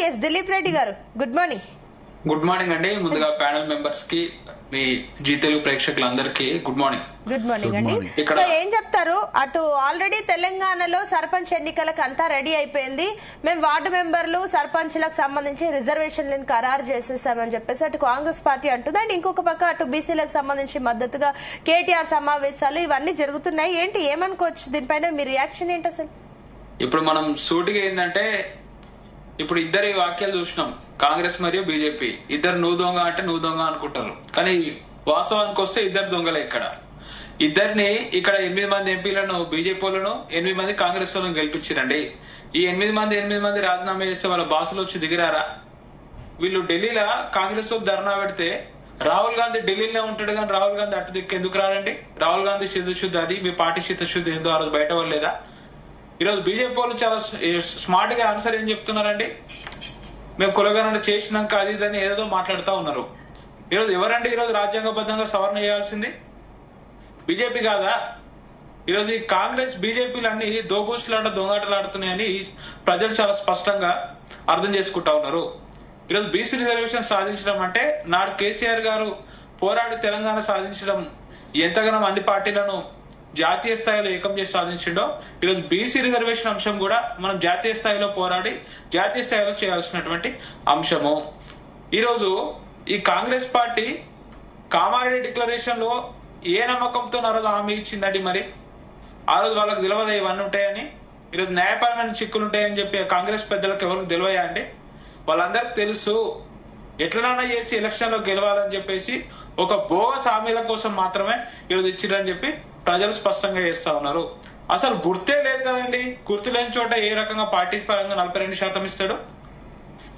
Yes Dilip Reddy గారు, good morning. Good morning అండి. ముందుగా ప్యానెల్ మెంబర్స్ కి, మీ జీ తెలుగు ప్రేక్షకులందరికీ గుడ్ మార్నింగ్. గుడ్ మార్నింగ్ అండి. సో ఏం చెప్తారు? అటు ఆల్రెడీ తెలంగాణలో సర్పంచ్ ఎన్నికలకు అంతా రెడీ అయిపోయింది. మేము వార్డు మెంబర్లు సర్పంచ్లకు సంబంధించి రిజర్వేషన్లను ఖరారు చేసేసామని చెప్పేసి అటు కాంగ్రెస్ పార్టీ అంటుంది. అండ్ ఇంకొక పక్క అటు బీసీలకు సంబంధించి మద్దతుగా కేటీఆర్ సమావేశాలు ఇవన్నీ జరుగుతున్నాయి. ఏంటి ఏమనుకోవచ్చు దీనిపైన మీ రియాక్షన్ ఏంటి అసలు? ఇప్పుడు మనం సూటిగా ఏంటంటే, ఇప్పుడు ఇద్దరి వాక్యాలు చూసినాం, కాంగ్రెస్ మరియు బీజేపీ. ఇద్దరు నువ్వు దొంగ అంటే నువ్వు దొంగ అనుకుంటారు, కానీ వాస్తవానికి వస్తే ఇద్దరు దొంగలే. ఇద్దరిని ఇక్కడ 8 మంది ఎంపీలను బీజేపీ వాళ్ళను, 8 మంది కాంగ్రెస్ వాళ్ళను గెలిపించారండి. ఈ 8 మంది రాజీనామా చేస్తే వాళ్ళ బాసులు వచ్చి దిగిరారా? వీళ్ళు ఢిల్లీలో కాంగ్రెస్ వాళ్ళు ధర్నా పెడితే రాహుల్ గాంధీ ఢిల్లీలో ఉంటాడు, కానీ రాహుల్ గాంధీ అటు దిక్కు ఎందుకు రాడండి? రాహుల్ గాంధీ చిత్తశుద్ధి అది, మీ పార్టీ చిత్తశుద్ధి ఏందో ఆ రోజు బయట వాళ్ళేదా? ఈరోజు బీజేపీ వాళ్ళు చాలా స్మార్ట్ గా ఆన్సర్ ఏం చెప్తున్నారండి, మేము కులగణన చేసినాక అది ఇదని ఏదో మాట్లాడుతూ ఉన్నారు. ఈరోజు ఎవరండి ఈరోజు రాజ్యాంగబద్ధంగా సవరణ చేయాల్సింది? బీజేపీ కాదా? ఈరోజు ఈ కాంగ్రెస్ బీజేపీలు అన్ని దోబూసులాట దొంగాటలాడుతున్నాయని ప్రజలు చాలా స్పష్టంగా అర్థం చేసుకుంటా ఉన్నారు. ఈరోజు బీసీ రిజర్వేషన్ సాధించడం అంటే, నాడు కేసీఆర్ గారు పోరాడి తెలంగాణ సాధించడం ఎంతగానో అన్ని పార్టీలను జాతీయ స్థాయిలో ఏకం చేసి సాధించిండో, ఈరోజు బీసీ రిజర్వేషన్ అంశం కూడా మనం జాతీయ స్థాయిలో పోరాడి జాతీయ స్థాయిలో చేయాల్సినటువంటి అంశము. ఈరోజు ఈ కాంగ్రెస్ పార్టీ కామారెడ్డి డిక్లరేషన్ లో ఏ నమ్మకంతో ఆ రోజు హామీ ఇచ్చిందండి? మరి ఆ రోజు వాళ్ళకి తెలియదా ఇవన్నీ ఉంటాయని? ఈరోజు న్యాయపరమైన చిక్కులు ఉంటాయని చెప్పి కాంగ్రెస్ పెద్దలకు ఎవరికి తెలివయా అండి? వాళ్ళందరికి తెలుసు, ఎట్లనైనా చేసి ఎలక్షన్ లో గెలవాలని చెప్పేసి ఒక బోగస్ హామీల కోసం మాత్రమే ఈరోజు ఇచ్చిరని చెప్పి ప్రజలు స్పష్టంగా చేస్తా ఉన్నారు. అసలు గుర్తే లేదు కదండి. గుర్తు లేని చోట ఏ రకంగా పార్టీ పరంగా 42% ఇస్తాడు?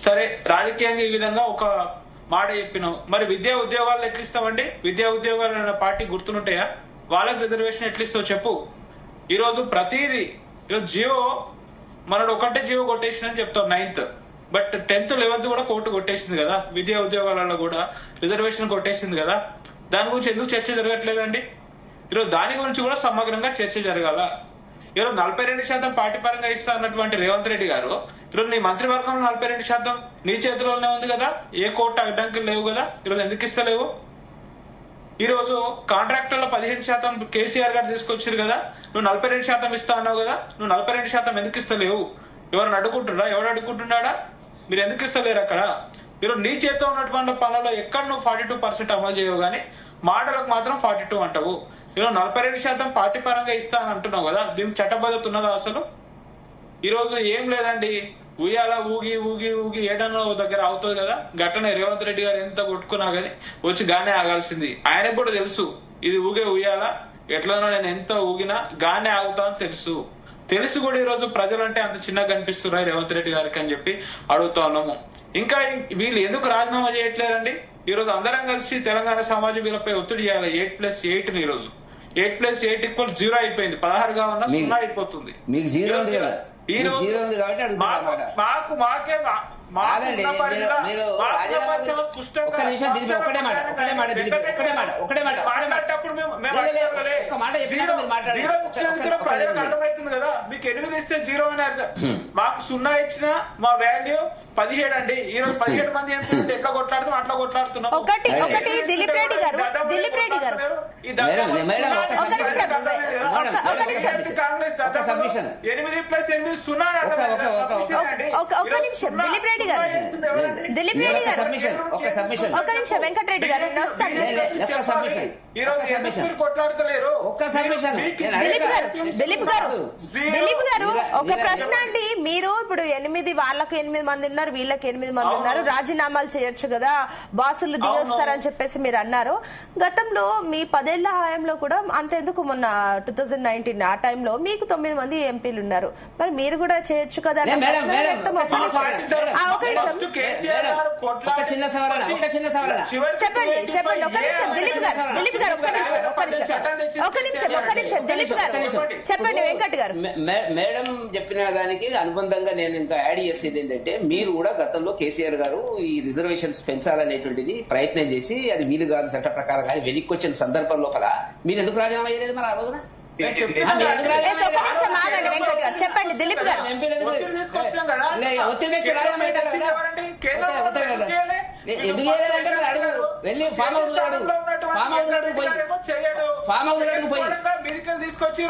సరే, రాజకీయంగా ఈ విధంగా ఒక మాట చెప్పినావు, మరి విద్యా ఉద్యోగాలు ఎట్లా ఇస్తావండి? విద్యా ఉద్యోగాలు పార్టీ గుర్తులుంటాయా? వాళ్ళకి రిజర్వేషన్ ఎట్లా ఇస్తావు చెప్పు. ఈరోజు ప్రతిదీ ఈరోజు జియో మనడు ఒకటే జియో కొట్టేసిందని చెప్తాం 9th, బట్ 10th 11th కూడా కోర్టు కొట్టేసింది కదా. విద్యా ఉద్యోగాలలో కూడా రిజర్వేషన్ కొట్టేసింది కదా. దాని గురించి ఎందుకు చర్చ జరగట్లేదండి? ఈరోజు దాని గురించి కూడా సమగ్రంగా చర్చ జరగాల. ఈరోజు 42% పార్టీ పరంగా ఇస్తా అన్నటువంటి రేవంత్ రెడ్డి గారు, ఈరోజు నీ మంత్రివర్గంలో 42% నీ చేతిలోనే ఉంది కదా. ఏ కోర్టు అడ్డంకులు లేవు కదా. ఈరోజు ఎందుకు ఇస్తలేవు? ఈరోజు కాంట్రాక్టర్లో 15% కేసీఆర్ గారు తీసుకొచ్చారు కదా. నువ్వు 42% ఇస్తా అన్నావు కదా. నువ్వు 42% ఎందుకు ఇస్తలేవు? ఎవరిని అడుగుంటున్నా? ఎవరు అడుగుంటున్నాడా? మీరు ఎందుకు ఇస్తలేరు అక్కడ? ఈరోజు నీ చేతిలో ఉన్నటువంటి పనులలో ఎక్కడ నువ్వు 42% అమలు చేయవు, కానీ మాటలకు మాత్రం 42 అంటావు. ఈరోజు 42% పార్టీ పరంగా ఇస్తా అని అంటున్నావు కదా. దీనికి చట్టబద్ధత ఉన్నదా అసలు? ఈరోజు ఏం లేదండి, ఉయ్యాల ఊగి ఊగి ఊగి ఏడన్నో దగ్గర అవుతుంది కదా. గట్టనే రేవంత్ రెడ్డి గారు ఎంత కొట్టుకున్నా గానీ వచ్చి గానే ఆగాల్సింది. ఆయనకు కూడా తెలుసు ఇది ఊగే ఉయ్యాల, ఎట్లనో నేను ఎంత ఊగినా గానే ఆగుతా అని తెలుసు కూడా ఈరోజు ప్రజలంటే అంత చిన్నగా కనిపిస్తున్నాయి రేవంత్ రెడ్డి గారికి అని చెప్పి అడుగుతా ఉన్నాము. ఇంకా వీళ్ళు ఎందుకు రాజీనామా చేయట్లేదండి? ఈరోజు అందరం కలిసి తెలంగాణ సమాజం వీళ్ళపై ఒత్తిడి చేయాలి. 8+8 ఈరోజు 8+8 = 0 అయిపోయింది. 16గా ఉన్న 0 అయిపోతుంది. మీకు జీరో ఉంది కదా, జీరో ఉంది కాబట్టి మాకే అర్థమవుతుంది కదా. మీకు 8 ఇస్తే 0 అని అర్థం. మాకు 0 ఇచ్చిన మా వాల్యూ 17 అండి. ఈ రోజు 17 మంది ఎట్లా కొట్లాడుతాం అట్లా కొట్లాడుతున్నాం. ఒకటి దిలీప్ రెడ్డి గారు, కాంగ్రెస్ 8+8 ఒక నిమిషం వెంకటరెడ్డి గారు కొట్లాడతలేరు. దిలీప్ గారు ఒక ప్రశ్న అండి. మీరు ఇప్పుడు 8 వాళ్ళకి 8 మంది ఉన్నారు, వీళ్ళకి 8 మంది ఉన్నారు, రాజీనామాలు చేయొచ్చు కదా, బాసులు దిగొస్తారని చెప్పేసి మీరు అన్నారు. గతంలో మీ 10 ఏళ్ల హయాంలో కూడా అంతెందుకు, మొన్న 2019 ఆ టైంలో మీకు 9 మంది ఎంపీలు ఉన్నారు, మరి మీరు కూడా చేయొచ్చు కదా. చెప్పండి ఒక నిమిషం దిలీప్ గారు చెప్పండి. వెంకట్ గారు, మేడం చెప్పిన దానికి అనుబంధంగా నేను ఇంకా యాడ్ చేసేది ఏంటంటే, మీరు కూడా గతంలో కేసీఆర్ గారు ఈ రిజర్వేషన్స్ పెంచాలనేటువంటిది ప్రయత్నం చేసి అది వీలు కాదు చట్ట ప్రకారం కానీ వెనక్కి వచ్చిన సందర్భం లోపల మీరు ఎందుకు రాజీనామా చేయలేదు మరి ఆ రోజున? చెప్పండి దిలీప్ గారు. ఒత్తిడి తెచ్చి రాజీనామా ఎందుకు చేయలేదంటే మరి అడుగు వెళ్ళి ఫామ్ హౌస్ అడుగు పోయి తీసుకొచ్చి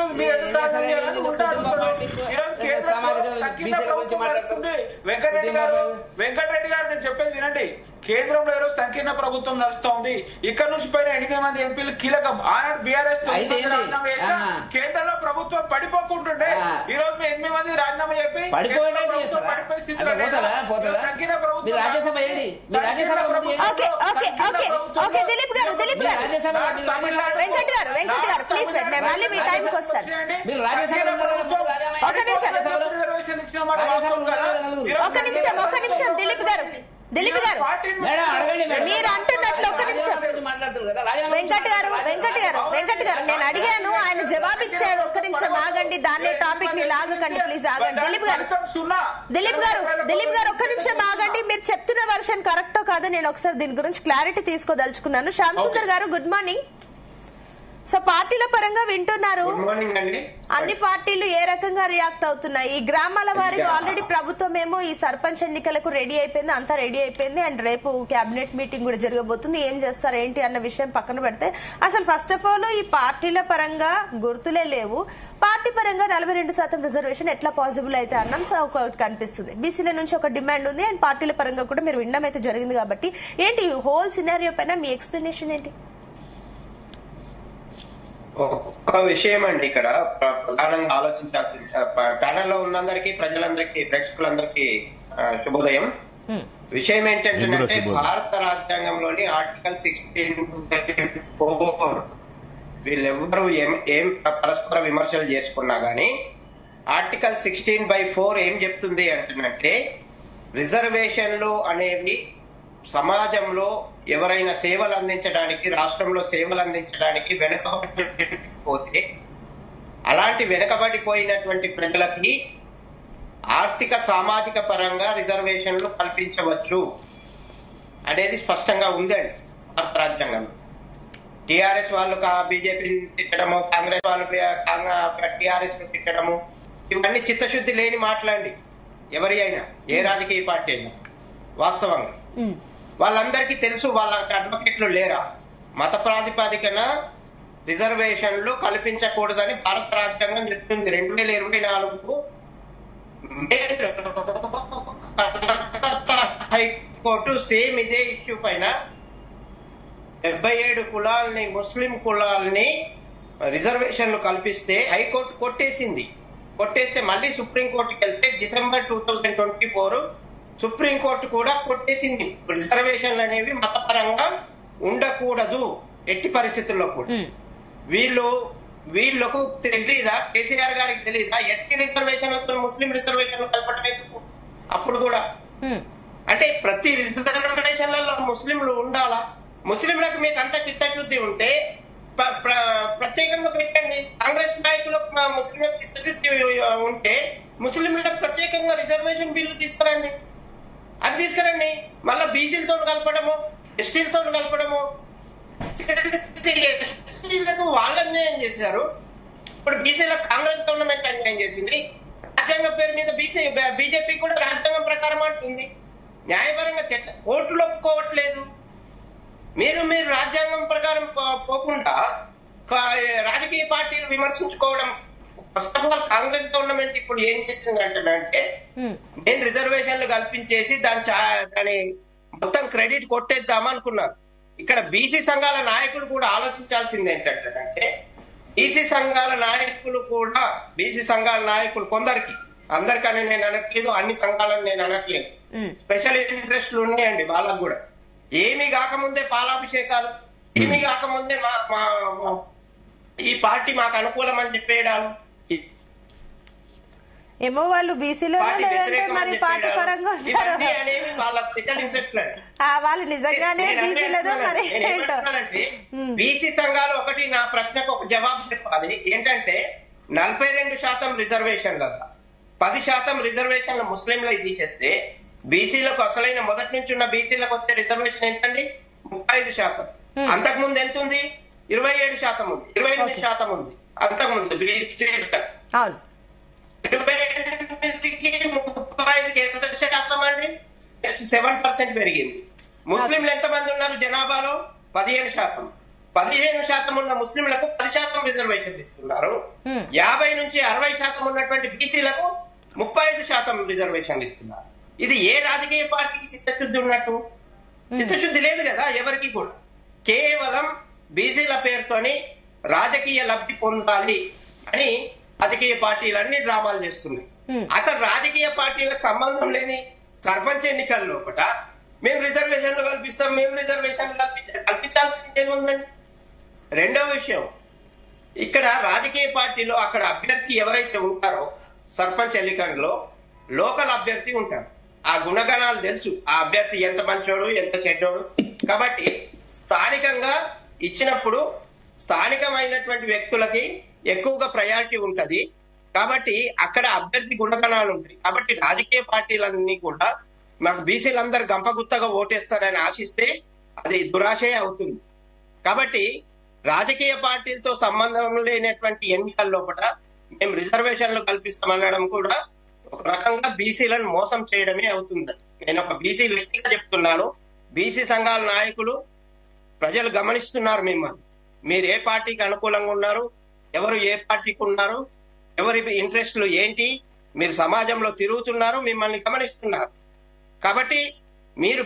వెంకటరెడ్డి గారు నేను చెప్పేది వినండి. కేంద్రంలో ఈరోజు సంకీర్ణ ప్రభుత్వం నడుస్తా ఉంది. ఇక్కడ నుంచి పైన 8 మంది ఎంపీలు కీలకం. ఆనాడు బీఆర్ఎస్ కేంద్రంలో ప్రభుత్వం పడిపోకుంటుండే ఈ రోజు 8 మంది రాజీనామా చెప్పి సంకీర్ణ ప్రభుత్వం దిలీప్ గారు మీరు అంటున్నట్లు ఒక నిమిషం వెంకట్ గారు నేను అడిగాను, ఆయన జవాబిచ్చాడు. ఒక్క నిమిషం ఆగండి, దాన్ని టాపిక్ ని లాగకండి ప్లీజ్ ఆగండి. దిలీప్ గారు ఒక్క నిమిషం ఆగండి. మీరు చెప్తున్న వర్షన్ కరెక్టో కాదో నేను ఒకసారి దీని గురించి క్లారిటీ తీసుకోదలుచుకున్నాను. శ్యామ్ సుందర్ గారు గుడ్ మార్నింగ్. సో పార్టీల పరంగా వింటున్నారు, అన్ని పార్టీలు ఏ రకంగా రియాక్ట్ అవుతున్నాయి? ఈ గ్రామాల వారికి ఆల్రెడీ ప్రభుత్వం ఏమో ఈ సర్పంచ్ ఎన్నికలకు రెడీ అయిపోయింది, అంతా రెడీ అయిపోయింది, అండ్ రేపు కేబినెట్ మీటింగ్ కూడా జరగబోతుంది. ఏం చేస్తారు ఏంటి అన్న విషయం పక్కన పెడితే అసలు ఫస్ట్ ఆఫ్ ఆల్ ఈ పార్టీల పరంగా గుర్తులే లేవు. పార్టీ పరంగా 42% రిజర్వేషన్ ఎట్లా పాసిబుల్ అయితే అన్నాం ఒకటి కనిపిస్తుంది. బీసీల నుంచి ఒక డిమాండ్ ఉంది, అండ్ పార్టీల పరంగా కూడా మీరు వినడం అయితే జరిగింది. కాబట్టి ఏంటి హోల్ సినారియో పైన మీ ఎక్స్ప్లెనేషన్ ఏంటి? ఒక విషయం అండి, ఇక్కడ ప్రధానంగా ఆలోచించాల్సింది, ప్యానెల్లో ఉన్నందరికీ, ప్రజలందరికీ, ప్రేక్షకులందరికీ శుభోదయం. విషయం ఏంటంటే భారత రాజ్యాంగంలోని ఆర్టికల్ 16 వీళ్ళెవ్వరూ ఏం పరస్పర విమర్శలు చేసుకున్నా గానీ ఆర్టికల్ 16/4 ఏం చెప్తుంది అంటున్నట్టే రిజర్వేషన్లు అనేవి సమాజంలో ఎవరైనా సేవలు అందించడానికి, రాష్ట్రంలో సేవలు అందించడానికి వెనుకబడిపోతే అలాంటి వెనుకబడిపోయినటువంటి ప్రజలకి ఆర్థిక సామాజిక పరంగా రిజర్వేషన్లు కల్పించవచ్చు అనేది స్పష్టంగా ఉందండి భారత రాజ్యాంగంలో. టిఆర్ఎస్ వాళ్ళు బీజేపీని తిట్టడము, కాంగ్రెస్ వాళ్ళు టిఆర్ఎస్ ను తిట్టడము, ఇవన్నీ చిత్తశుద్ధి లేని మాట్లాడి ఎవరి అయినా, ఏ రాజకీయ పార్టీ అయినా. వాస్తవంగా వాళ్ళందరికీ తెలుసు, వాళ్ళ అడ్వకేట్లు లేరా? మత ప్రాతిపదికన రిజర్వేషన్లు కల్పించకూడదని భారత రాజ్యాంగం చెప్తుంది. 2024 హైకోర్టు సేమ్ ఇదే ఇష్యూ పైన 77 కులాలని, ముస్లిం కులాలని రిజర్వేషన్లు కల్పిస్తే హైకోర్టు కొట్టేస్తే మళ్ళీ సుప్రీంకోర్టుకి వెళ్తే డిసెంబర్ 2024 సుప్రీంకోర్టు కూడా కొట్టేసింది. రిజర్వేషన్లు అనేవి మతపరంగా ఉండకూడదు ఎట్టి పరిస్థితుల్లో కూడా. వీళ్ళకు తెలీదా, కేసీఆర్ గారికి తెలీదా ఎస్టీ రిజర్వేషన్లతో ముస్లిం రిజర్వేషన్లు కలపడం ఎందుకు? అప్పుడు కూడా అంటే ప్రతి రిజర్వేషన్లలో ముస్లింలు ఉండాలా? ముస్లింలకు మీకు అంత చిత్తశుద్ధి ఉంటే ప్రత్యేకంగా పెట్టండి. కాంగ్రెస్ నాయకులకు ముస్లింలకు చిత్తశుద్ధి ఉంటే ముస్లింలకు ప్రత్యేకంగా రిజర్వేషన్ బిల్లు తీసుకురండి. అది తీసుకురండి. మళ్ళా బీసీలతో కలపడము, ఎస్టీలతో కలపడము, ఎస్టీలకు వాళ్ళు అన్యాయం చేశారు. ఇప్పుడు బీసీలకు కాంగ్రెస్ గవర్నమెంట్ అన్యాయం చేసింది. రాజ్యాంగం పేరు మీద బీజేపీ కూడా రాజ్యాంగం ప్రకారం అంటుంది. న్యాయపరంగా కోర్టులు ఒప్పుకోవట్లేదు. మీరు రాజ్యాంగం ప్రకారం పోకుండా రాజకీయ పార్టీలు విమర్శించుకోవడం. First of all Congress government ఇప్పుడు ఏం చేసిందంటే నేను రిజర్వేషన్లు కల్పించేసి దాని మొత్తం క్రెడిట్ కొట్టేద్దామనుకున్నారు. ఇక్కడ బీసీ సంఘాల నాయకులు కూడా ఆలోచించాల్సింది ఏంటంటే బీసీ సంఘాల నాయకులు కొందరికి, అందరికని నేను అనట్లేదు, అన్ని సంఘాలను నేను అనట్లేదు, స్పెషల్ ఇంట్రెస్ట్లు ఉన్నాయండి వాళ్ళకు కూడా. ఏమీ కాకముందే పాలాభిషేకాలు, ఏమీ కాకముందే ఈ పార్టీ మాకు అనుకూలం అని చెప్పేయడాలు, ఏమో వాళ్ళు బీసీలో మరి పార్టీ పరంగా వాళ్ళ స్పెషల్ ఇంట్రెస్ట్. వాళ్ళు నిజంగానే బీసీలదో మరి బీసీ సంఘాలు ఒకటి నా ప్రశ్నకు ఒక జవాబు చెప్పాలి. ఏంటంటే 42% రిజర్వేషన్ల 10% రిజర్వేషన్ల ముస్లింలు తీసేస్తే బీసీలకు అసలైన మొదటి నుంచి ఉన్న బీసీలకు వచ్చే రిజర్వేషన్ ఎంతండి? 35%. అంతకుముందు ఎంత ఉంది? 27% ఉంది, 28% ఉంది. అంతకుముందు బీసీ 28కి 35కి ఎంత శాతం అండి? 7% పెరిగింది. ముస్లింలు ఎంతమంది ఉన్నారు జనాభాలో? 15%. 15% ఉన్న ముస్లింలకు 10% రిజర్వేషన్ ఇస్తున్నారు. 50 నుంచి 60% ఉన్నటువంటి బీసీలకు 35% రిజర్వేషన్లు ఇస్తున్నారు. ఇది ఏ రాజకీయ పార్టీకి చిత్తశుద్ధి ఉన్నట్టు? చిత్తశుద్ధి లేదు కదా ఎవరికి కూడా. కేవలం బీసీల పేరుతోని రాజకీయ లబ్ధి పొందాలి అని రాజకీయ పార్టీలన్నీ డ్రామాలు చేస్తున్నాయి. అసలు రాజకీయ పార్టీలకు సంబంధం లేని సర్పంచ్ ఎన్నికల్లో ఒకట మేము రిజర్వేషన్లు కల్పిస్తాం, మేము రిజర్వేషన్లు కల్పించాల్సిందేముందండి? రెండో విషయం, ఇక్కడ రాజకీయ పార్టీలో అక్కడ అభ్యర్థి ఎవరైతే ఉంటారో సర్పంచ్ ఎన్నికల్లో లోకల్ అభ్యర్థి ఉంటారు. ఆ గుణగణాలు తెలుసు, ఆ అభ్యర్థి ఎంత మంచోడు ఎంత చెడ్డోడు. కాబట్టి స్థానికంగా ఇచ్చినప్పుడు స్థానికమైనటువంటి వ్యక్తులకి ఎక్కువగా ప్రయారిటీ ఉంటది. కాబట్టి అక్కడ అభ్యర్థి గుణగణాలు ఉంటాయి. కాబట్టి రాజకీయ పార్టీలన్నీ కూడా మాకు బీసీలందరూ గంపగుత్తగా ఓటేస్తారని ఆశిస్తే అది దురాశే అవుతుంది. కాబట్టి రాజకీయ పార్టీలతో సంబంధం లేనటువంటి ఎన్నికల లోపల మేము రిజర్వేషన్లు కల్పిస్తామనడం కూడా ఒక రకంగా బీసీలను మోసం చేయడమే అవుతుంది. నేను ఒక బీసీ వ్యక్తిగా చెప్తున్నాను. బీసీ సంఘాల నాయకులు ప్రజలు గమనిస్తున్నారు మిమ్మల్ని. మీరు ఏ పార్టీకి అనుకూలంగా ఉన్నారు, ఎవరు ఏ పార్టీకి ఉన్నారు, ఎవరి ఇంట్రెస్ట్లు ఏంటి, మీరు సమాజంలో తిరుగుతున్నారు, మిమ్మల్ని గమనిస్తున్నారు. కాబట్టి మీరు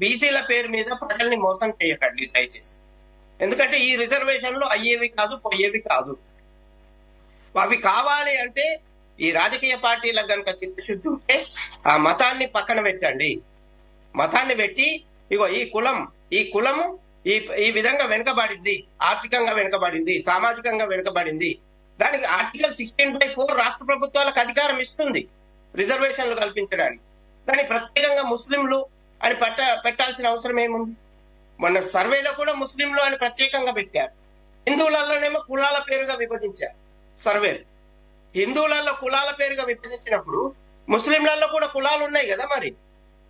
బీసీల పేరు మీద ప్రజల్ని మోసం చేయకండి దయచేసి. ఎందుకంటే ఈ రిజర్వేషన్లు అయ్యేవి కాదు, పోయేవి కాదు. అవి కావాలి అంటే ఈ రాజకీయ పార్టీలకు కనుక చిత్తశుద్ధి ఉంటే ఆ మతాన్ని పక్కన పెట్టండి. మతాన్ని పెట్టి ఇగో ఈ కులము ఈ విధంగా వెనుకబడింది, ఆర్థికంగా వెనుకబడింది, సామాజికంగా వెనుకబడింది. దానికి ఆర్టికల్ 16/4 రాష్ట్ర ప్రభుత్వాలకు అధికారం ఇస్తుంది రిజర్వేషన్లు కల్పించడానికి. దాన్ని ప్రత్యేకంగా ముస్లింలు అని పెట్టాల్సిన అవసరం ఏముంది? మొన్న సర్వేలో కూడా ముస్లింలు అని ప్రత్యేకంగా పెట్టారు. హిందువులలోనేమో కులాల పేరుగా విభజించారు సర్వేలు. హిందువులలో కులాల పేరుగా విభజించినప్పుడు ముస్లింలలో కూడా కులాలు ఉన్నాయి కదా, మరి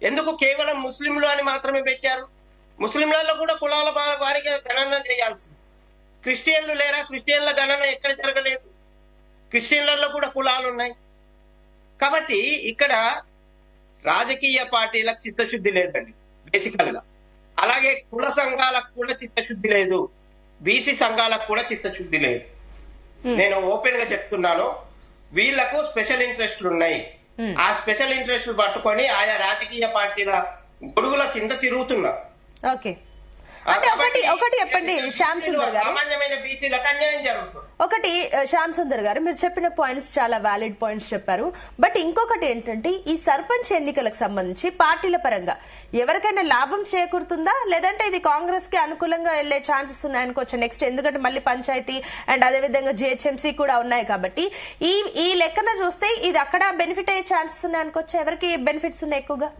ఎందుకు కేవలం ముస్లింలు అని మాత్రమే పెట్టారు? ముస్లింలలో కూడా కులాల వారిగా గణన చేయాల్సింది. క్రిస్టియన్లు లేరా? క్రిస్టియన్ల గణన ఎక్కడ జరగలేదు. క్రిస్టియన్లలో కూడా కులాలు ఉన్నాయి. కాబట్టి ఇక్కడ రాజకీయ పార్టీలకు చిత్తశుద్ధి లేదండి బేసికల్ గా. అలాగే కుల సంఘాలకు కూడా చిత్తశుద్ధి లేదు, బీసీ సంఘాలకు కూడా చిత్తశుద్ధి లేదు. నేను ఓపెన్ గా చెప్తున్నాను, వీళ్లకు స్పెషల్ ఇంట్రెస్ట్లు ఉన్నాయి. ఆ స్పెషల్ ఇంట్రెస్ట్లు పట్టుకొని ఆయా రాజకీయ పార్టీల గొడుగుల కింద తిరుగుతున్నారు. ఓకే, అంటే ఒకటి చెప్పండి శ్యామ్ సుందర్ గారు. సామాన్యమైన బీసీలకు అన్యాయం జరుగుతుంది. ఒకటి శ్యామ్ సుందర్ గారు, మీరు చెప్పిన పాయింట్స్ చాలా వ్యాలిడ్ పాయింట్స్ చెప్పారు. బట్ ఇంకొకటి ఏంటంటే ఈ సర్పంచ్ ఎన్నికలకు సంబంధించి పార్టీల పరంగా ఎవరికైనా లాభం చేకూరుతుందా, లేదంటే ఇది కాంగ్రెస్ కి అనుకూలంగా వెళ్లే ఛాన్సెస్ ఉన్నాయనుకోవచ్చు నెక్స్ట్? ఎందుకంటే మళ్ళీ పంచాయతీ అండ్ అదేవిధంగా జిహెచ్ఎంసీ కూడా ఉన్నాయి కాబట్టి ఈ లెక్కన చూస్తే ఇది అక్కడ బెనిఫిట్ అయ్యే ఛాన్సెస్ ఉన్నాయనుకోవచ్చు. ఎవరికి బెనిఫిట్స్ ఉన్నాయి ఎక్కువగా?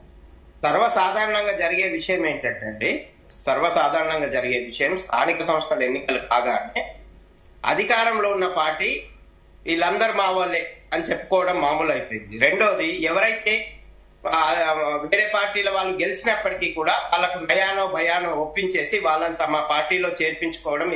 సర్వసాధారణంగా జరిగే విషయం ఏంటంటే స్థానిక సంస్థల ఎన్నికలు కాగానే అధికారంలో ఉన్న పార్టీ వీళ్ళందరూ మా వాళ్ళే అని చెప్పుకోవడం మామూలు అయిపోయింది. రెండోది, ఎవరైతే వేరే పార్టీల వాళ్ళు గెలిచినప్పటికీ కూడా వాళ్ళకు నయానో భయానో ఒప్పించేసి వాళ్ళని తమ పార్టీలో చేర్పించుకోవడం